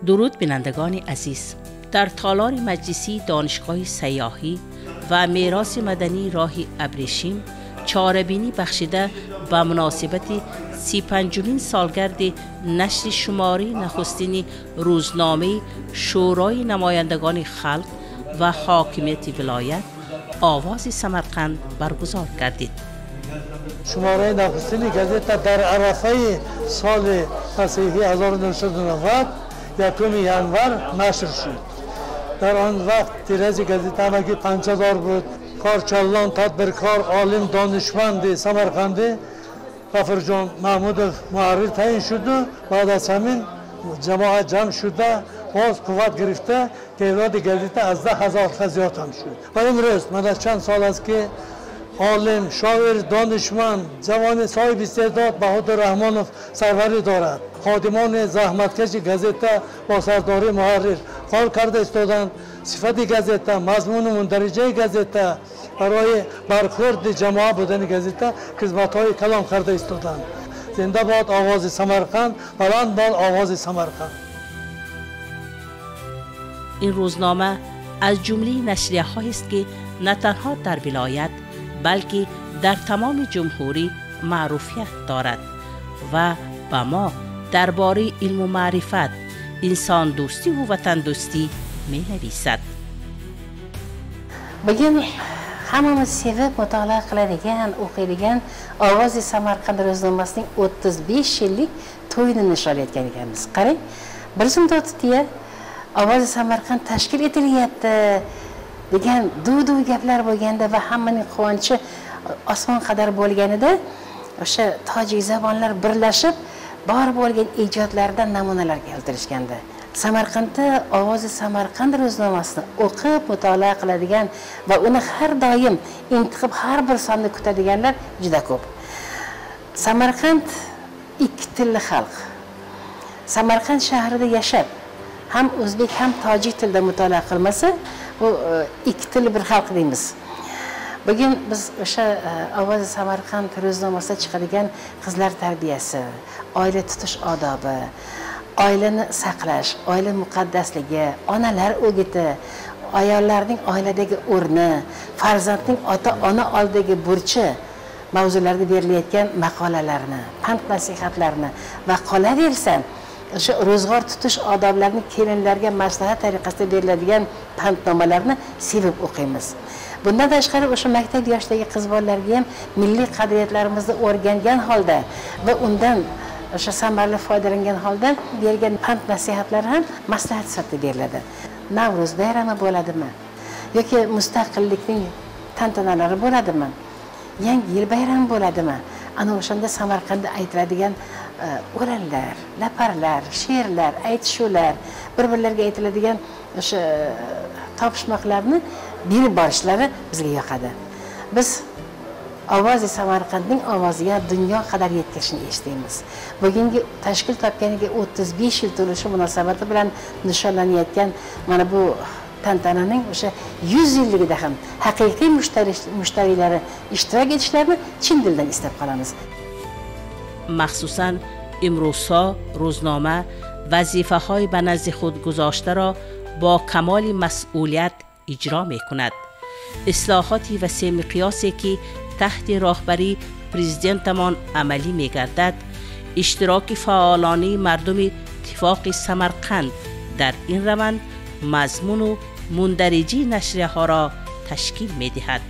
درود بینندگان عزیز، در تالار مجلسی دانشگاه سیاحی و میراث مدنی راه ابریشم چاره‌بینی بخشیده به مناسبت 35مین سالگرد نشر شماره نخستین روزنامه شورای نمایندگان خلق و حاکمیت ولایت آواز سمرقند برگزار گردید. شماره نخستین گازت در عرفه سال مسیحی 1990 یکم ینور نشر شد. در آن وقت تیراژ گازت همگی 5000 بود. کارچالان، تدبیرکار، عالم، دانشمند سمرقندی غفرجان محمود محرر تعیین شد و بعد از همین جماعت جمع شده باز قوت گرفته تعداد گازت از 10,000 زیاد هم شد. و امروز من از چند سال است که عالم، شاعر، دانشمند، جوان صاحب استعداد بهادر رحمانوف سروری دارد. خادمان زحمتکش گازت با سرداری محرر کار کرده استادند. صفت گازت، مضمون مندرجه گازت برای برخورد جماعت بودن گازت خدمت‌های کلام کرده استادند. زنده باد آواز سمرقند، بلند باد آواز سمرقند. این روزنامه از جمله نشریه‌هایی است که نه تنها در ولایت بلکه در تمام جمهوری معروفیت دارد و با ما درباره علم و معرفت، انسان دوستی و وطن دوستی می نویسد. بگیم همه سیوه مطالعه قلدگن، اوقیدگن آواز سمرقند روزنامه‌سinin 35 yillik to'yini nishonlayotgan ekanmiz. Qarang, bir zumda o'tibdi-ya, ovoz Samarqand tashkil etilyapti degan duv-duv gaplar bo'lganda va hammaning quvonchi osmon qadar bo'lganida o'sha tojik zabonlar birlashib bor bo'lgan ijodlardan namunalar keltirishgandi. Samarqandda ovozi Samarqand ro'znomasini o'qib mutolaa qiladigan va uni har doim intiqib har bir sonni kutadiganlar juda ko'p. Samarqand ikki tilli xalq. Samarqand shahrida yashab ham o'zbek ham tojik tilida mutolaa qilmasa, bu ikki tilli bir xalq deymiz. Bugun biz o'sha ovozi Samarqand ro'znomasida chiqadigan qizlar tarbiyasi, oila tutish odobi, oilani saqlash, oila muqaddasligi, onalar o'giti, ayollarning oiladagi o'rni, farzandning ota-ona oldidagi burchi mavzularda berilayotgan maqolalarni, pand nasihatlarni va qolaversa o'sha ro'zg'or tutish odoblarini kelinlarga maslahat tariqasida beriladigan pandnomalarni sevib o'qiymiz. Bundan tashqari o'sha maktab yoshidagi qiz bolalarga ham milliy qadriyatlarimizni o'rgangan holda va undan o'sha samarali foydalangan holda bergan pand nasihatlar ham maslahat sifatida beriladi. Navro'z bayrami bo'ladimi yoki mustaqillikning tantanalari bo'ladimi, yangi yil bayrami bo'ladimi, ana o'shanda Samarqandda aytiladigan o'rinlar, laparlar, she'rlar, aytishuvlar, bir-birlariga aytiladigan o'sha topishmoqlarni berib borishlari bizga yoqadi. Biz ovozi Samarqandning ovoziga dunyo qadar yetkazishni eshitamiz. Bugungi tashkil topganiga 35 yil to'lishi munosabati bilan nishonlanayotgan mana bu tantananing o'sha 100 yilligida ham haqiqiy mushtariylari ishtirok etishlarini chin dildan istab qolamiz. مخصوصاً امروزها روزنامه وظیفه‌های به نزد خود گذاشته را با کمال مسئولیت اجرا می‌کند. اصلاحاتی وسیع مقیاسی که تحت راهبری پرزیدنتمان عملی می‌گردد، اشتراک فعالانه مردم اتفاق سمرقند در این روند مضمون و مندرجی نشریه‌ها را تشکیل می‌دهد.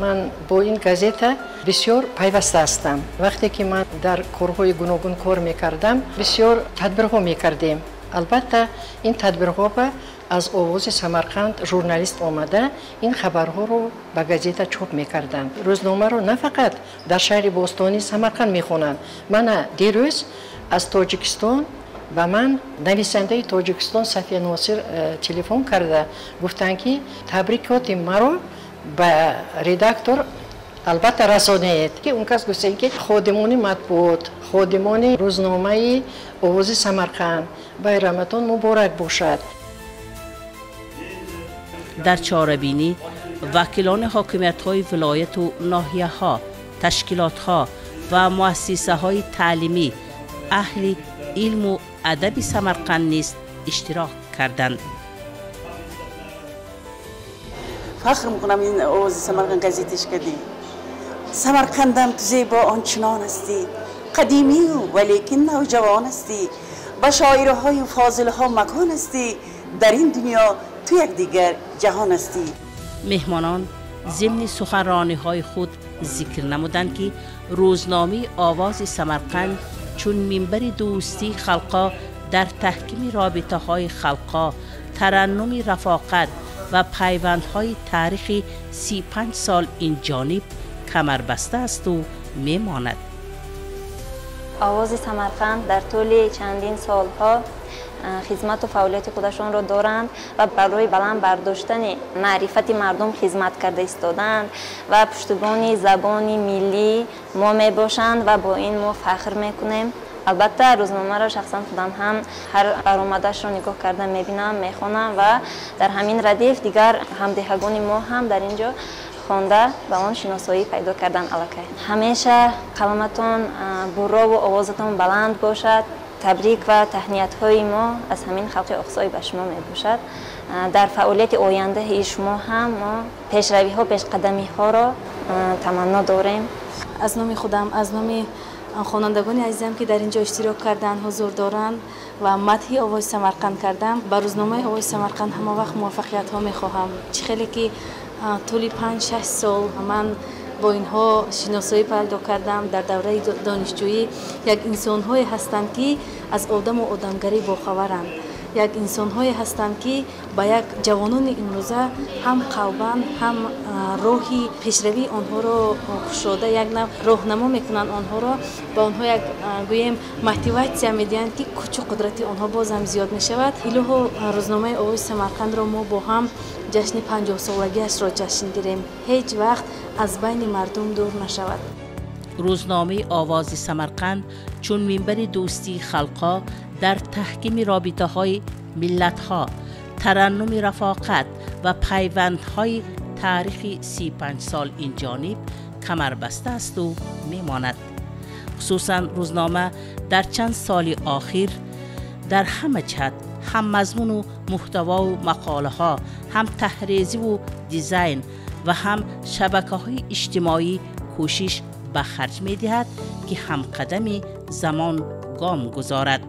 من با این گازت بسیار پیوسته هستم. وقتی که من در کارهای گوناگون کار میکردم بسیار تدبیرها میکردیم. البته این تدبیرها از آواز سمرقند ژورنالیست آمده این خبرها رو به گازت چاپ میکردند. روزنامه رو نه فقط در شهر باستانی سمرقند میخونند. من دیروز از تاجیکستان و من نویسنده تاجیکستان صفیه ناصر تلفن کرده گفتن که تبریکات مرا به ردکتور البته رسانید که اون کس گفتن که خادمان مطبوعات، خادمان روزنامه آواز سمرقند بیرامتون مبارک باشد. در چاره‌بینی وکیلان حاکمیت‌های ولایت و ناحیه‌ها، تشکیلات‌ها و مؤسسه‌های تعلیمی اهل علم و ادب سمرقند نیز اشتراک کردند. فخر میکنم این آواز سمرقند گزیدش کردی. سمرقندم تو زیبا آنچنان هستی، قدیمی ولیکن نوجوان هستی، با شاعره های و فاضله ها مکان هستی، در این دنیا تو یک دیگر جهان هستی. مهمانان ضمن سخنرانی های خود ذکر نمودند که روزنامه آواز سمرقند چون منبر دوستی خلقا در تحکیم رابطه های خلقا، ترنم رفاقت و پیوندهای تاریخی 35 سال این جانب کمربسته است و میماند. آواز سمرقند در طول چندین سالها خدمت و فعالیت خودشان را دارند و برای بلند برداشتن معرفت مردم خدمت کرده ایستادند و پشتیبان زبان ملی ما می باشند و با این ما فخر میکنیم. البته روزنامه را شخصا خودم هم هر برآمدش را نگاه کردم، میبینم، میخوانم و در همین ردیف دیگر همدیگران ما هم در اینجا خوانده و آن شناسایی پیدا کردن الکی. همیشه قلمتان برا و آوازتان بلند باشد. تبریک و تهنیت های ما از همین خلق اقصای به شما می باشد. در فعالیت آینده شما هم ما پیشروی ها، پیش قدمی ها را تمنا داریم. از نام خودم، از نام خوانندگان عزیزم که در اینجا اشتراک کردن، حضور دارند و مدح آواز سمرقند کردم، به روزنامه آواز سمرقند همه وقت موفقیت ها می خواهم. چه خیلی که طول 5-6 سال من با اینها شناسایی پیدا کردم. در دوره دانشجویی یک انسان‌هایی هستند که از آدم و آدمگری باخبرند. یک انسان‌هایی هستند که با یک جوانان امروزه هم قلباً هم روحی پیشروی آنها را گشوده، یک نوع راهنما میکنند آنها را، با آنها یک گویم موتیواسیا میدهند که کوچ و قدرت آنها باز هم زیاد میشود. هلو روزنامه آواز سمرقند را ما با هم جشن 50 سالگیش را جشن گیریم، هیچ وقت از بین مردم دور نشود. روزنامه آواز سمرقند چون منبر دوستی خلقا در تحکیم رابطه های ملت ها، ترنم رفاقت و پیوندهای تاریخی 35 سال این جانب کمربسته است و میماند. خصوصا روزنامه در چند سال آخر در همه جهت، هم مضمون و محتوا و مقاله ها، هم تحریزی و دیزاین و هم شبکه های اجتماعی کوشش به خرج می دهد که هم قدم زمان گام گذارد.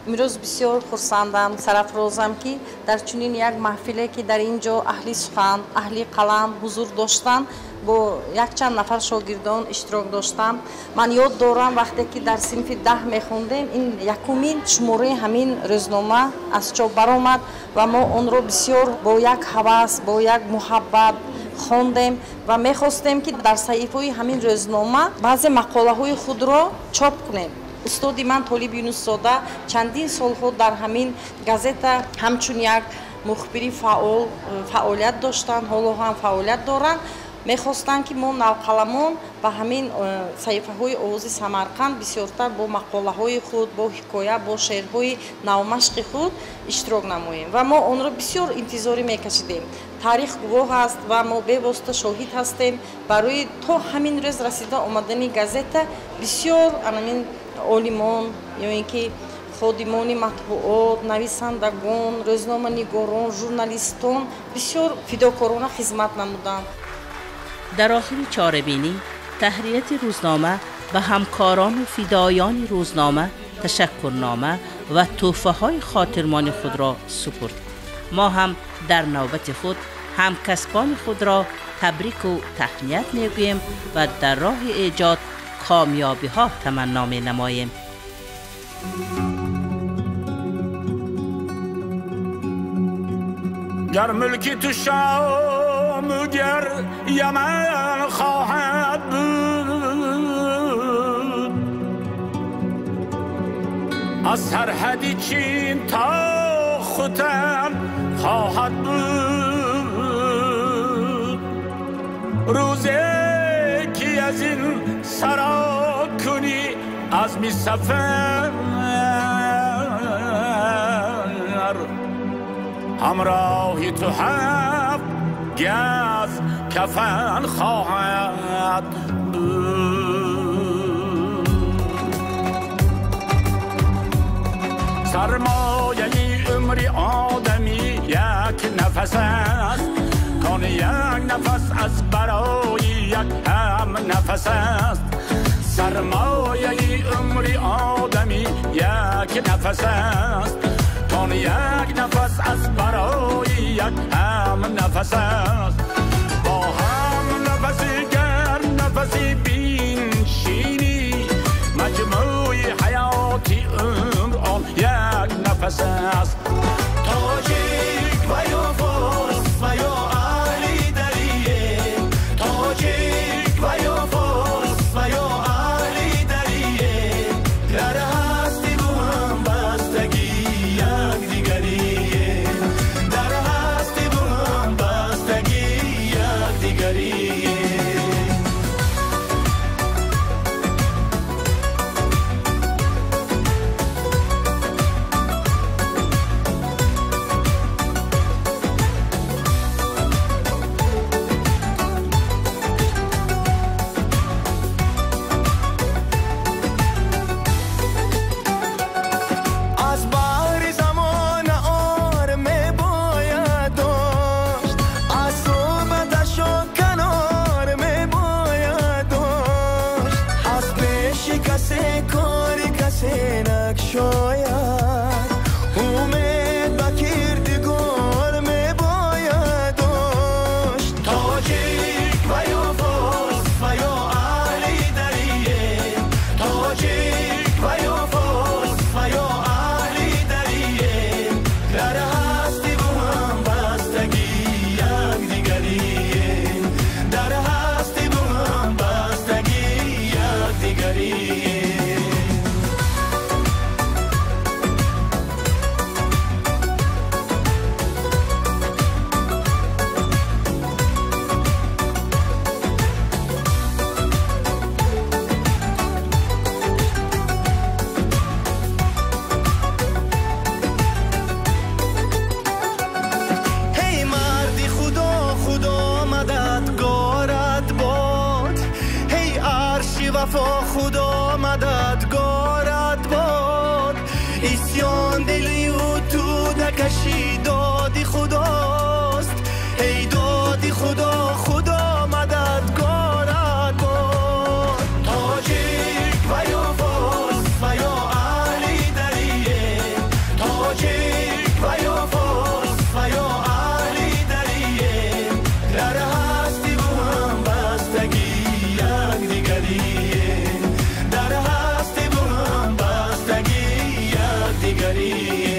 امروز بسیار خرسندم، سرافرازم که در چنین یک محفلی که در اینجا اهل سخن، اهل قلم حضور داشتن، با یک چند نفر شاگردان اشتراک داشتم. من یاد دارم وقتی که در صنف 10 میخوندیم، این یکمین شماره همین روزنامه از چاپ برآمد و ما اون رو بسیار با یک هوس، با یک محبت خواندیم و میخواستیم که در صحیفه همین روزنامه بعضی مقاله های خود را چاپ کنیم. استاد من طالب یونس زاده چندین سالها در همین گازeta همچون یک مخبری فعالیت داشتن، حالا هم فعالیت دارن. میخواستن که ما نوقلمان و همین صحیفه های آواز سمرقند بسیارتر با مقاله های خود، با حکایه، با شعرهای نومشق خود اشتراک نماییم و ما اون را بسیار انتظاری میکشیدیم. تاریخ گواه است و ما به واسطه شاهد هستیم. برای تا همین روز رسیده آمدن گازeta بسیار همین عالمان یا اینکه خادمان مطبوعات، نویسندگان، روزنامه نگاران، ژورنالیستان بسیار فداکارانه خدمت نمودند. در آخر چاره‌بینی تحریریت روزنامه به همکاران و فدایان روزنامه تشکرنامه و تحفه‌های خاطرمان خود را سپرد. ما هم در نوبت خود همکسبان خود را تبریک و تهنیت میگوییم و در راه ایجاد کامیابی ها تمنا می نماییم. گر ملکی تو شام گر یمن خواهد بود، از سرحدی چین تا ختن خواهد بود. روزی که از این سرا کنی از می سفر، همراهی تو هم گز کفن خواهد بود. سرمایه عمری آدمی یک نفس است کان یک نفس از برای یک هم نفس است سرمایه عمری آدمی یک نفس است کان یک نفس از برای یک هم نفس است با هم نفسی گرم نفسی بینشینی مجموعی حیاتی عمر آن یک نفس است تاجیک و یا فارس و یا اهلی دریه تاجیک و یا فارس و یا اهلی دریه در هستی با هم بستگی یک دیگریه در هستی با هم بستگی یک دیگریه وفا خدا مددگارت باد اسیان دلی و تو نکشی دادی خداست ای دادی خدا خدا مددگارت باد تاجیک و یا فارس و یا اهلی دریه تاجیک و یا فارس و یا اهلی دریه در هستی با هم بستگی یک دیگریه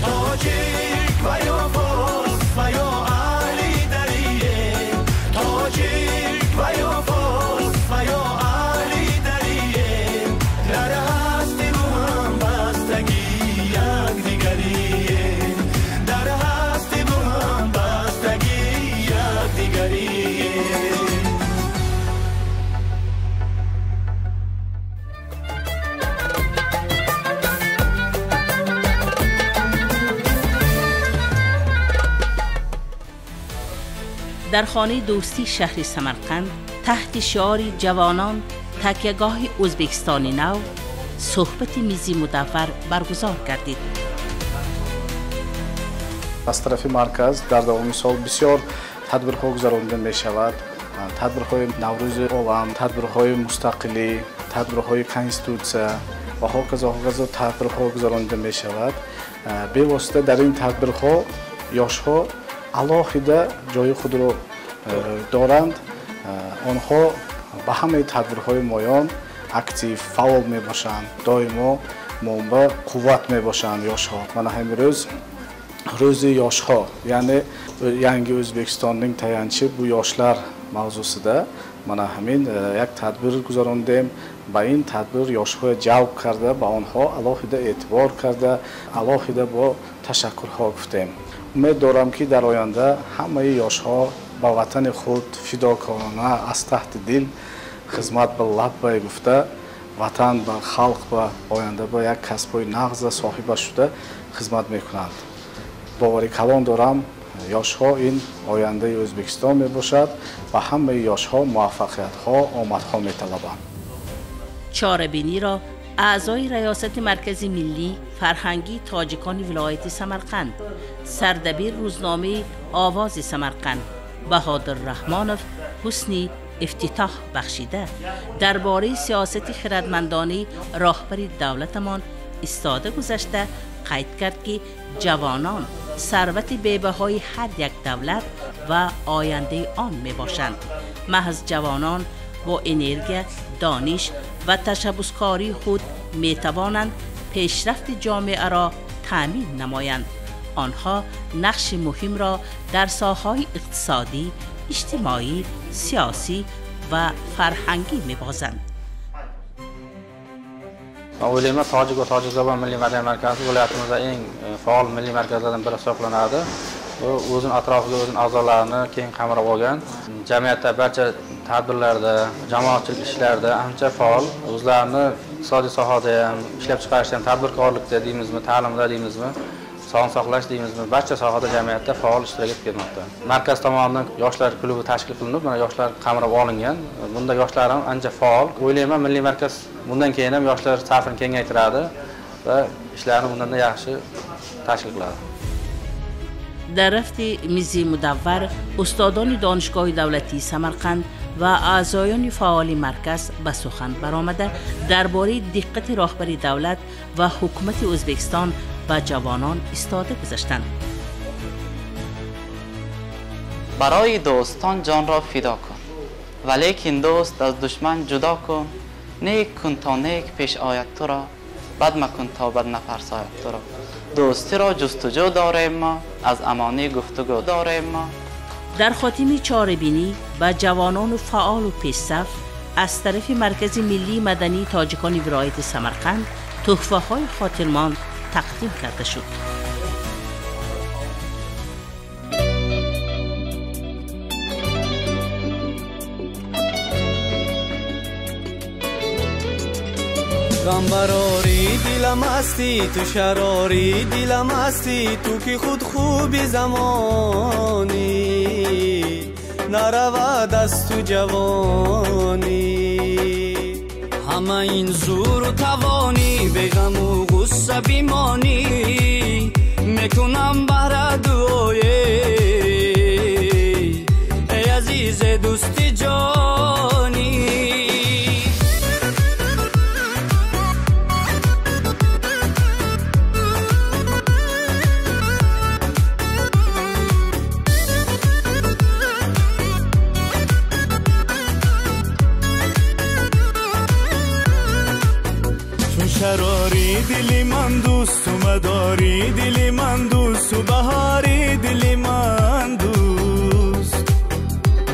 تاجیک و یا فارس و یا اهلی دریه تاجیک و یا فارس و یا اهلی دریه در هستی با هم بستگی یک دیگریه در هستی با هم بستگی یک دیگریه در خانه دوستی شهر سمرقند تحت شعار جوانان تکیهگاه ازبکستان نو صحبت میزی مدور برگزار گردید. از طرف مرکز در دوام سال بسیار تدبیرها گذرانده می شود. تدبیرهای نوروز عالم، تدبیرهای مستقلی، تدبیرهای کنستیتوسیا و هاکذا تدبیرها گذرانده می شود. به واسطه در این تدبیرها یاشها алоҳида ҷои худро доранд. онҳо ба ҳамаи тадбирҳои моён актив фаъол мебошанд, доимо монба қувват мебошанд ёшҳо. мана ҳамин рӯз рӯзи ёшҳо, яъне янги Ӯзбекистонning таянчи бу ёшлар мавзусида мана ҳамин як тадбир гузарондем. ба ин тадбир ёшҳоро ҷалб карда, ба онҳо алоҳида эътибор карда, алоҳида бо ташаккурҳо гуфтем. умед дорам ки дар оянда ҳамаи ёшҳо ба ватани худ фидокорона аз таҳти дил хизмат ба лаббай гуфта, ватан ба халқ ба оянда ба як касбҳои нағза соҳиба шуда хизмат мекунанд. бовари калон дорам ёшҳо ин ояндаи Ӯзбекистон мебошад ва ҳамаи ёшҳо муваффақиятҳо, омадҳо металабанд. چاره‌بینی را اعضای ریاست مرکز ملی فرهنگی تاجیکان ولایت سمرقند، سردبیر روزنامه آواز سمرقند بهادر رحمانوف حسنی افتتاح بخشیده درباره سیاست خردمندانه راهبر دولتمان ایستاده گذشته قید کرد که جوانان ثروت بی‌بهای هر یک دولت و آینده آن می باشند. محض جوانان با انرژی، دانش و تشبثکاری خود می توانند پیشرفت جامعه را تامین نمایند. آنها نقش مهم را در ساحه‌های اقتصادی، اجتماعی، سیاسی و فرهنگی می بازند. O'ylayman tojik va tojik zabon milliy madaniyat markazi viloyatimizda eng faol milliy markazlardan biri hisoblanadi. Bu o'zining atrofiga o'zining a'zolarini keng qamrab olgan, jamiyatda barcha tadbirlarda, jamoatchilik ishlarida ancha faol, o'zlarini iqtisodiy sohada ham, ishlab chiqarishda ham, tadbirkorlikda deymizmi, ta'limda deymizmi, sog'liqni saqlash deymizmi, barcha sohada jamiyatda faol ishtirok etib kelmoqda. Markaz tomonidan yoshlar klubi tashkil qilinib, mana yoshlar qamrab olingan. Bunda yoshlar ham ancha faol. O'ylayman, milliy markaz bundan keyin ham yoshlar safini kengaytiradi va ishlarni bundan yaxshi tashkil qiladi. در رفت میزی مدور استادان دانشگاه دولتی سمرقند و اعضایان فعال مرکز به سخن برآمده درباره دقت راهبری دولت و حکومت ازبکستان و جوانان ایستاده گذاشتند. برای دوستان جان را فدا کن، ولیکن دوست از دشمن جدا کن. نیک کن تا نیک پیش آید تو را، بد مکن تا بد نفرساید تو را. دوستی را جستجو داریم ما، از امانی گفتگو داریم ما. در خاتمه چاره‌بینی به جوانان فعال و پیش‌صف از طرف مرکز ملی مدنی تاجیکان ولایت سمرقند تحفه‌های خاطرمان تقدیم کرده شد. غم براری دلم هستی، تو شراری دلم هستی، تو که خود خوبی زمانی نرود از تو جوانی. همه این زور و توانی به غم و غصه بیمانی، میکنم بهر دعای ای عزیز دوست جانی. شراری دلی من دوست و مداری دلی من دوست و بهاری دلی من دوست،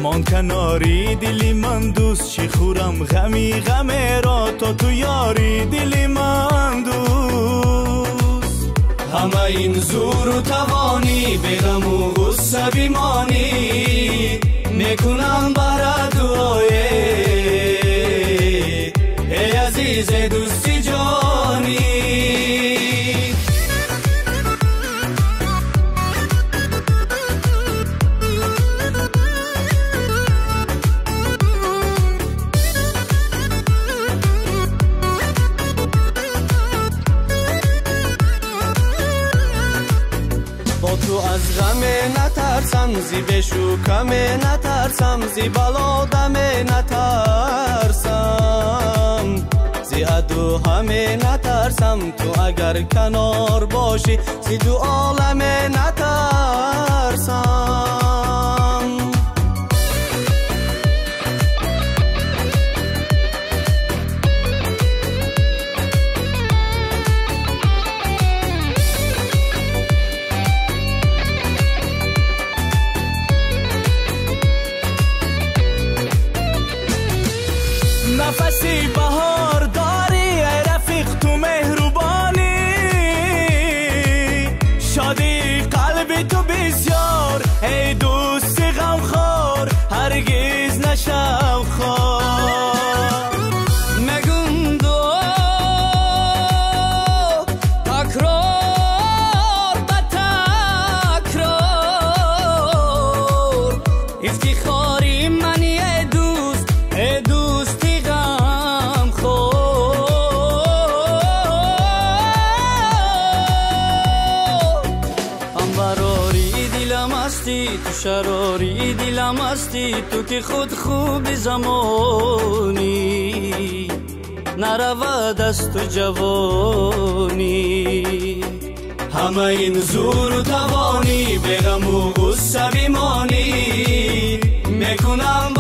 مان کناری دلی من دوست، چی خورم غمی غم را تا تو یاری دلی من دوست. همه این زور و توانی به غم و غصه بیمانی، میکنم بر دعای ای عزیز دوستی جانی. با تو از غم نترسم، زی بشوکم نترسم، زی بلادم نترسم، زی عدو همه نترسم. تو اگر کنار باشی زی دو عالم نترسم. نفسی بهار داری ای رفیق تو مهربانی، شادی قلبی تو بسیار ای دوست غمخوار، هرگز نشو خوار. مگون دو تکرار به تکرار، افتخاری منی ای دوست، ای دوستی غمخوار. شراری دلم هستی تو که خود خوب زمانی نرود از تو جوانی همه این زور و توانی به غم و غصه بیمانی میکنم